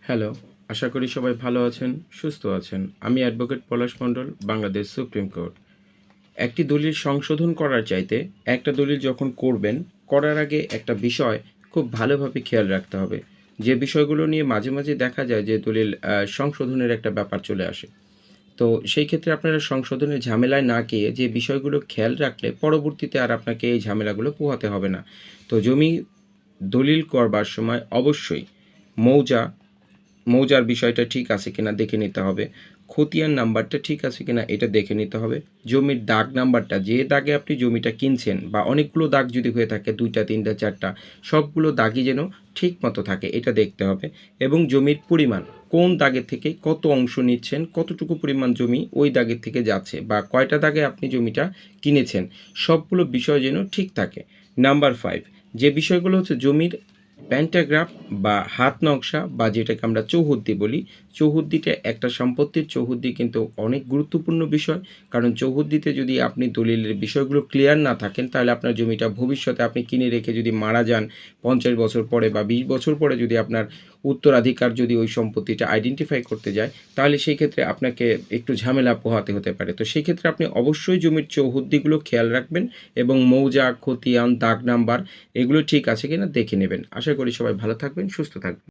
Hello, আশা করি সবাই ভালো আছেন, সুস্থ আছেন। আমি অ্যাডভোকেট পলাশ মণ্ডল, বাংলাদেশ সুপ্রিম কোর্ট। একটি দলিল সংশোধন করার চাইতে একটা দলিল যখন করবেন, করার আগে একটা বিষয় খুব ভালোভাবে খেয়াল রাখতে হবে। যে বিষয়গুলো নিয়ে মাঝে, মাঝে দেখা যায় যে দলিল সংশোধনের একটা ব্যাপার চলে আসে। তো সেই ক্ষেত্রে আপনারা সংশোধনের ঝামেলায় না গিয়ে যে বিষয়গুলো খেয়াল রাখলে পরবর্তীতে আর আপনাকে এই ঝামেলাগুলো পোহাতে হবে না। তো জমি দলিল করবার সময় অবশ্যই মৌজা মৌজার বিষয়টা ঠিক আছে কিনা দেখে নিতে হবে। খতিয়ান নাম্বারটা ঠিক আছে কিনা এটা দেখে নিতে হবে। জমির দাগ নাম্বারটা যে দাগে আপনি জমিটা কিনছেন বা অনেকগুলো দাগ যদি হয়ে থাকে ২ টা, ৩ টা, ৪ টা সবগুলো দাগই যেন ঠিক মতো থাকে এটা দেখতে হবে এবং জমির পরিমাণ কোন দাগের থেকে কত অংশ নিচ্ছেন, কতটুকু পরিমাণ জমি ওই দাগের থেকে যাচ্ছে বা কয়টা দাগে আপনি জমিটা কিনেছেন সবগুলো বিষয় যেন ঠিক থাকে। নাম্বার ৫ যে বিষয়গুলো হচ্ছে জমির প্যান্টাগ্রাফ বা হাত নকশা বা যেটাকে আমরা চৌহদ্দি বলি, চৌহদ্দিটা একটা সম্পত্তির চৌহদ্দি কিন্তু অনেক গুরুত্বপূর্ণ বিষয়। কারণ চৌহদ্দিতে যদি আপনি দলিলের বিষয়গুলো ক্লিয়ার না থাকেন, তাহলে আপনার জমিটা ভবিষ্যতে আপনি কিনে রেখে যদি মারা যান ৫০ বছর পরে বা ২০ বছর পরে যদি আপনার উত্তরাধিকার যদি ওই সম্পত্তিটা আইডেন্টিফাই করতে যায়, তাহলে সেই ক্ষেত্রে আপনাকে একটু ঝামেলা পোহাতে হতে পারে। তো সেই ক্ষেত্রে আপনি অবশ্যই জমির চৌহদ্দিগুলো খেয়াল রাখবেন এবং মৌজা, খতিয়ান, দাগ নাম্বার এগুলো ঠিক আছে কিনা দেখে নেবেন। আশা করি সবাই ভালো থাকবেন, সুস্থ থাকবেন।